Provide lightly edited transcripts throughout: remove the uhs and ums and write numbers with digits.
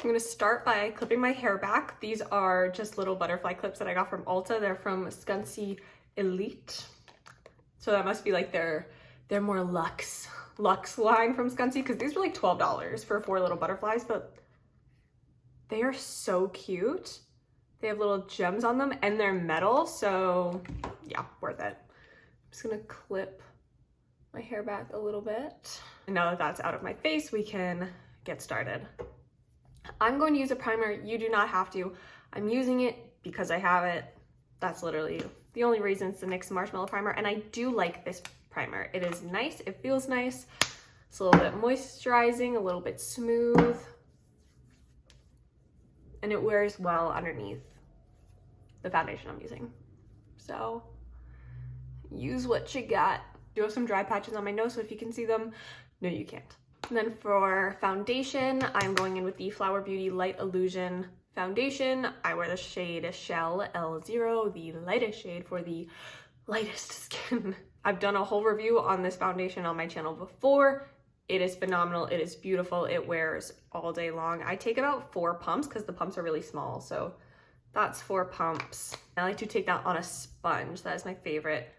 I'm gonna start by clipping my hair back. These are just little butterfly clips that I got from Ulta. They're from Scunci Elite. So that must be like their more luxe line from Scunci, because these were like $12 for 4 little butterflies, but they are so cute. They have little gems on them and they're metal, so yeah, worth it. I'm just gonna clip my hair back a little bit. And now that that's out of my face, we can get started. I'm going to use a primer. You do not have to. I'm using it because I have it. That's literally the only reason. It's the NYX Marshmellow Primer, and I do like this primer. It is nice. It feels nice. It's a little bit moisturizing, a little bit smooth, and it wears well underneath the foundation I'm using. So use what you got. I do have some dry patches on my nose, so if you can see them, no, you can't. And then for foundation, I'm going in with the Flower Beauty Light Illusion foundation. I wear the shade Shell L0, the lightest shade for the lightest skin. I've done a whole review on this foundation on my channel before. It is phenomenal. It is beautiful. It wears all day long. I take about 4 pumps because the pumps are really small. So that's 4 pumps. I like to take that on a sponge. That is my favorite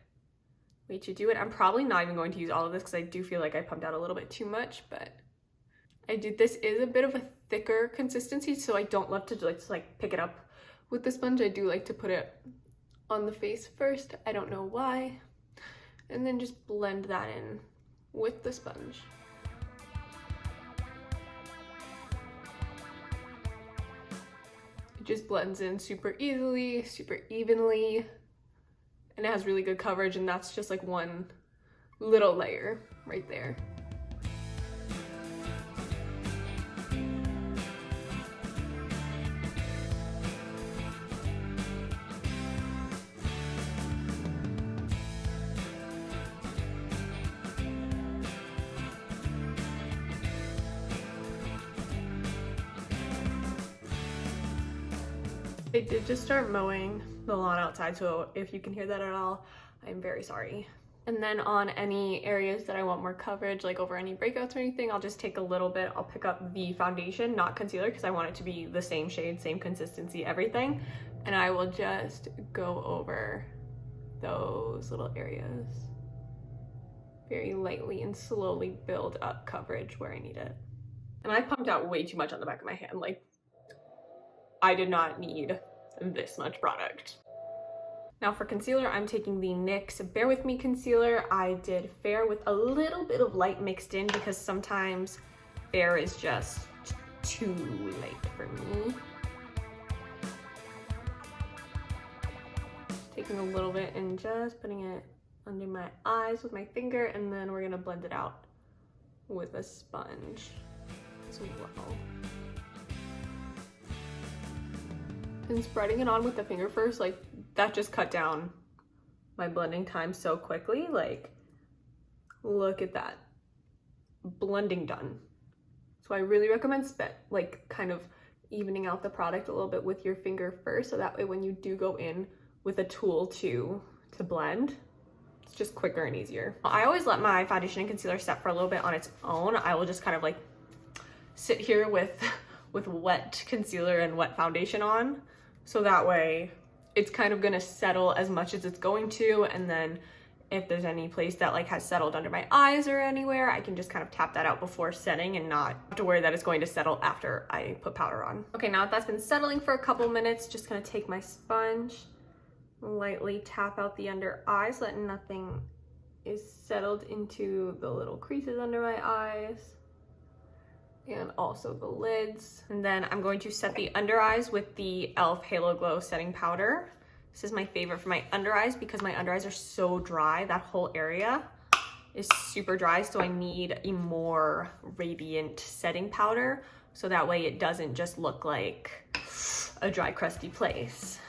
way to do it. I'm probably not even going to use all of this because I do feel like I pumped out a little bit too much, but this is a bit of a thicker consistency, so I don't love to just like pick it up with the sponge. I do like to put it on the face first. I don't know why. And then just blend that in with the sponge. It just blends in super easily, super evenly. And it has really good coverage, and that's just like one little layer right there. I did just start mowing the lawn outside, so if you can hear that at all, I'm very sorry. And then on any areas that I want more coverage, like over any breakouts or anything, I'll just take a little bit. I'll pick up the foundation, not concealer, because I want it to be the same shade, same consistency, everything. And I will just go over those little areas very lightly and slowly build up coverage where I need it. And I pumped out way too much on the back of my hand. Like, I did not need this much product. Now for concealer, I'm taking the NYX Bare With Me concealer. I did Fair with a little bit of light mixed in because sometimes Fair is just too light for me. Taking a little bit and just putting it under my eyes with my finger, and then we're gonna blend it out with a sponge as well. And spreading it on with the finger first, like, that just cut down my blending time so quickly. Like, look at that. Blending done. So I really recommend kind of evening out the product a little bit with your finger first, so that way when you do go in with a tool to blend, it's just quicker and easier. I always let my foundation and concealer set for a little bit on its own. I will just kind of like sit here with wet concealer and wet foundation on. So that way it's kind of gonna settle as much as it's going to, and then if there's any place that like has settled under my eyes or anywhere, I can just kind of tap that out before setting and not have to worry that it's going to settle after I put powder on. Okay, now that that's been settling for a couple minutes, just gonna take my sponge, lightly tap out the under eyes so that nothing is settled into the little creases under my eyes, and also the lids. And then I'm going to set the under eyes with the e.l.f. Halo Glow Setting Powder. This is my favorite for my under eyes because my under eyes are so dry. That whole area is super dry, so I need a more radiant setting powder, so that way it doesn't just look like a dry, crusty place.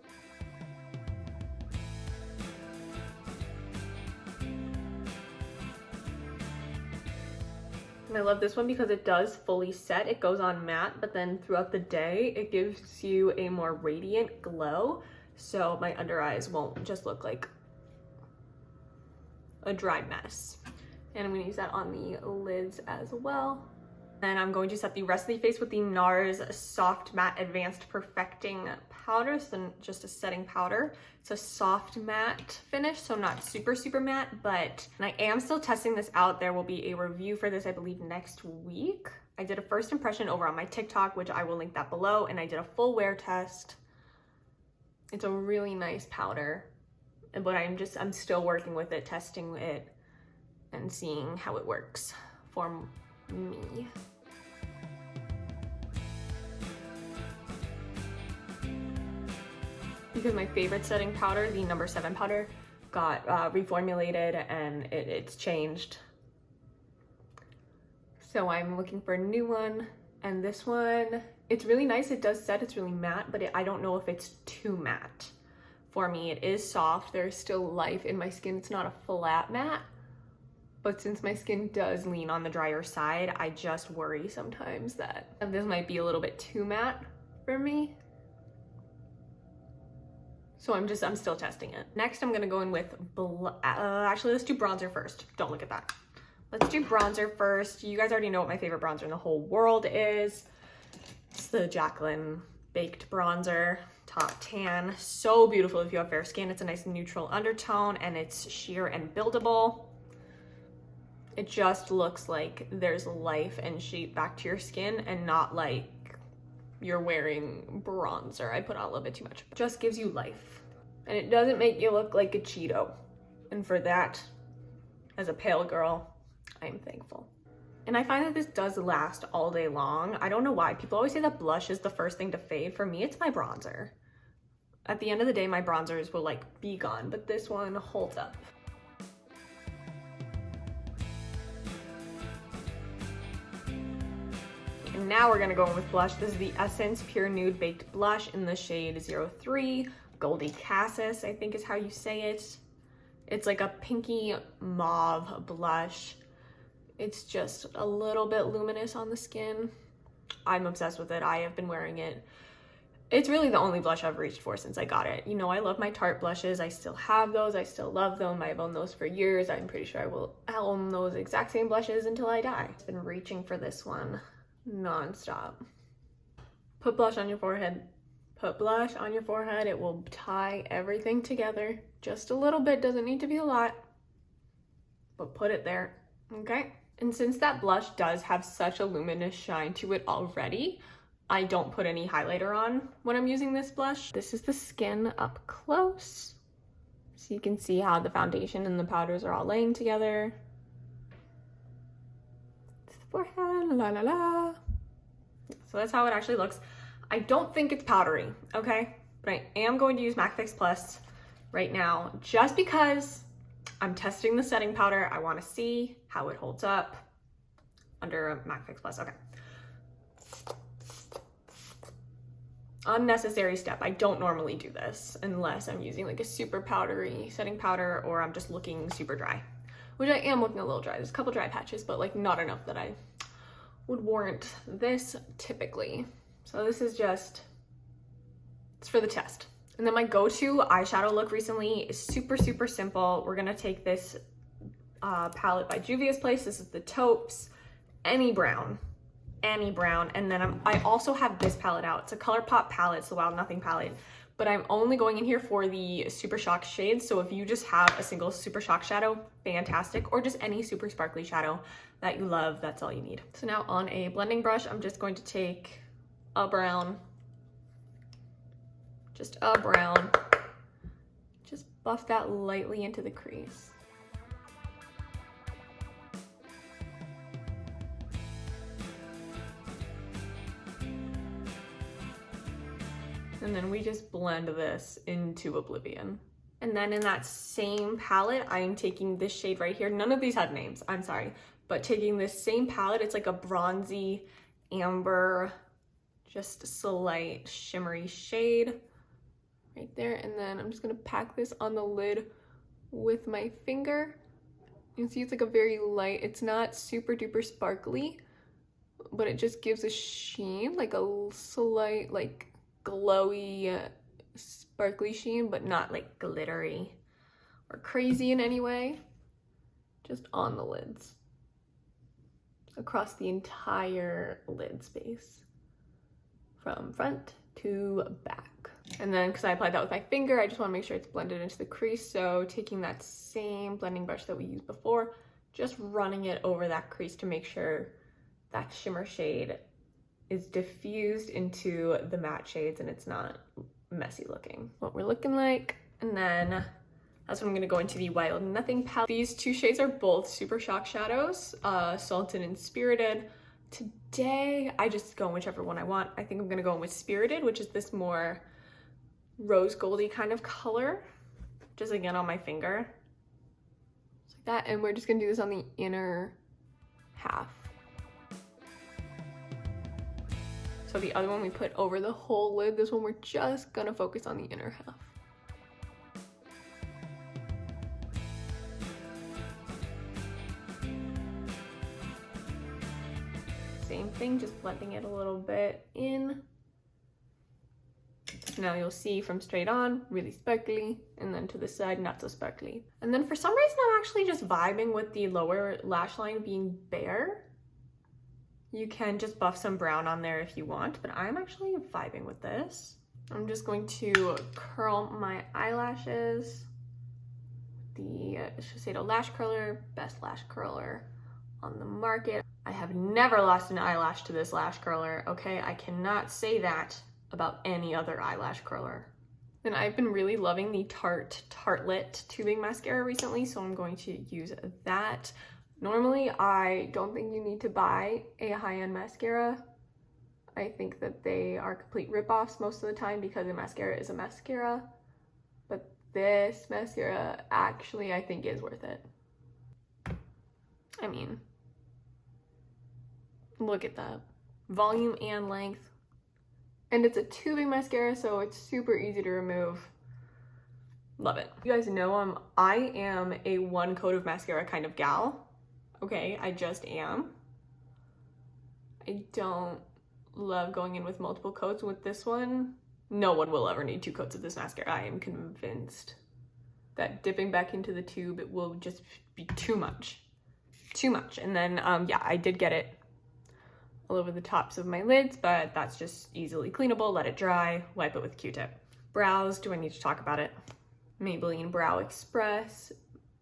I love this one because it does fully set. It goes on matte, but then throughout the day, it gives you a more radiant glow. So my under eyes won't just look like a dry mess. And I'm gonna use that on the lids as well. And I'm going to set the rest of the face with the Nars Soft Matte Advanced Perfecting Powder. So just a setting powder. It's a soft matte finish, so not super, super matte, but I am still testing this out. There will be a review for this, I believe, next week. I did a first impression over on my TikTok, which I will link that below, and I did a full wear test. It's a really nice powder, but I'm still working with it, testing it, and seeing how it works for me. Because my favorite setting powder, the No. 7 powder, got reformulated and it's changed. So I'm looking for a new one, and this one, it's really nice. It does set, it's really matte, but I don't know if it's too matte. For me, it is soft. There's still life in my skin. It's not a flat matte, but since my skin does lean on the drier side, I just worry sometimes that this might be a little bit too matte for me. So I'm still testing it. Next, I'm gonna go in with, actually, let's do bronzer first. Don't look at that. Let's do bronzer first. You guys already know what my favorite bronzer in the whole world is. It's the Jaclyn Baked Bronzer, Top Tan. So beautiful if you have fair skin. It's a nice neutral undertone, and it's sheer and buildable. It just looks like there's life and shape back to your skin, and not like you're wearing bronzer. I put on a little bit too much. It just gives you life. And it doesn't make you look like a Cheeto. And for that, as a pale girl, I'm thankful. And I find that this does last all day long. I don't know why. People always say that blush is the first thing to fade. For me, it's my bronzer. At the end of the day, my bronzers will like be gone, but this one holds up. And now we're gonna go in with blush. This is the Essence Pure Nude Baked Blush in the shade 03. Goldy Cassis, I think is how you say it. It's like a pinky mauve blush. It's just a little bit luminous on the skin. I'm obsessed with it. I have been wearing it. It's really the only blush I've reached for since I got it. You know, I love my Tarte blushes. I still have those. I still love them. I've owned those for years. I'm pretty sure I will own those exact same blushes until I die. I've been reaching for this one non-stop. Put blush on your forehead. Put blush on your forehead. It will tie everything together. Just a little bit. Doesn't need to be a lot. But put it there. Okay? And since that blush does have such a luminous shine to it already, I don't put any highlighter on when I'm using this blush. This is the skin up close. So you can see how the foundation and the powders are all laying together. It's the forehead, la la la. So that's how it actually looks. I don't think it's powdery, okay? But I am going to use MAC Fix Plus right now just because I'm testing the setting powder. I want to see how it holds up under a MAC Fix Plus. Okay. Unnecessary step. I don't normally do this unless I'm using like a super powdery setting powder or I'm just looking super dry, which I am looking a little dry. There's a couple dry patches, but like not enough that I would warrant this typically. So this is just, it's for the test. And then my go-to eyeshadow look recently is super, super simple. We're gonna take this palette by Juvia's Place. This is the Taupes, Any Brown. And then I also have this palette out. It's a Colourpop palette, it's the Wild Nothing palette, but I'm only going in here for the Super Shock shades. So if you just have a single Super Shock shadow, fantastic, or just any super sparkly shadow that you love, that's all you need. So now on a blending brush, I'm just going to take a brown, just a brown, just buff that lightly into the crease. And then we just blend this into oblivion. And then in that same palette, I'm taking this shade right here. None of these have names, I'm sorry. But taking this same palette, it's like a bronzy amber, just slight shimmery shade right there. And then I'm just gonna pack this on the lid with my finger. You can see it's like a very light, it's not super duper sparkly, but it just gives a sheen, like a slight, like glowy, sparkly sheen, but not like glittery or crazy in any way. Just on the lids. across the entire lid space from front to back. And then because I applied that with my finger, I just want to make sure it's blended into the crease. So taking that same blending brush that we used before, just running it over that crease to make sure that shimmer shade is diffused into the matte shades and it's not messy looking. What we're looking like. And then that's when I'm gonna go into the Wild Nothing palette. These two shades are both Super Shock shadows, Salted and Spirited. Today, I just go in whichever one I want. I think I'm gonna go in with Spirited, which is this more rose goldy kind of color, just again on my finger. Just like that, and we're just gonna do this on the inner half. So the other one we put over the whole lid, this one we're just gonna focus on the inner half. Same thing, just blending it a little bit in. Now you'll see from straight on, really sparkly, and then to the side, not so sparkly. And then for some reason, I'm actually just vibing with the lower lash line being bare. You can just buff some brown on there if you want, but I'm actually vibing with this. I'm just going to curl my eyelashes. The Shiseido Lash Curler, best lash curler on the market. I have never lost an eyelash to this lash curler, okay? I cannot say that about any other eyelash curler. And I've been really loving the Tarte Tartelette tubing mascara recently, so I'm going to use that. Normally, I don't think you need to buy a high-end mascara. I think that they are complete rip-offs most of the time because a mascara is a mascara. But this mascara actually, I think, is worth it. I mean, look at that. Volume and length. And it's a tubing mascara, so it's super easy to remove. Love it. You guys know I am a one coat of mascara kind of gal. Okay, I just am. I don't love going in with multiple coats. With this one, no one will ever need 2 coats of this mascara. I am convinced that dipping back into the tube, it will just be too much. Too much. And then, yeah, I did get it all over the tops of my lids, but that's just easily cleanable. Let it dry, wipe it with a Q-tip. Brows, do I need to talk about it? Maybelline Brow Express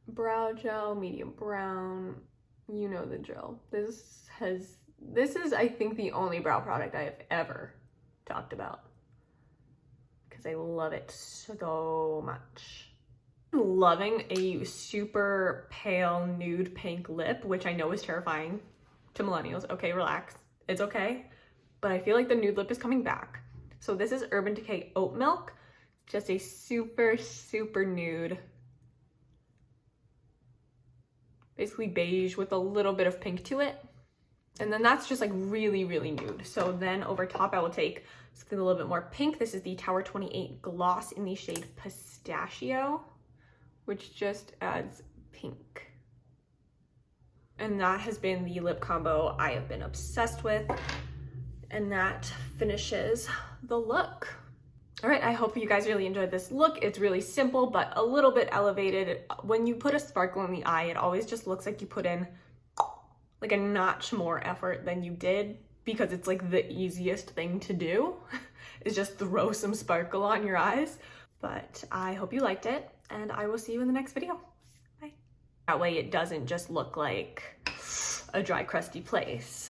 brow gel, medium brown, you know the drill. This is, I think, the only brow product I have ever talked about because I love it so much. I'm loving a super pale nude pink lip, which I know is terrifying to millennials. Okay, relax. It's okay. But I feel like the nude lip is coming back. So this is Urban Decay Oatmilk. Just a super, super nude. Basically beige with a little bit of pink to it. And then that's just like really, really nude. So then over top I will take something a little bit more pink. This is the Tower 28 Gloss in the shade Pistachio, which just adds pink. And that has been the lip combo I have been obsessed with. And that finishes the look. All right, I hope you guys really enjoyed this look. It's really simple, but a little bit elevated. When you put a sparkle in the eye, it always just looks like you put in like a notch more effort than you did, because it's like the easiest thing to do is just throw some sparkle on your eyes. But I hope you liked it, and I will see you in the next video. Bye. That way it doesn't just look like a dry, crusty place.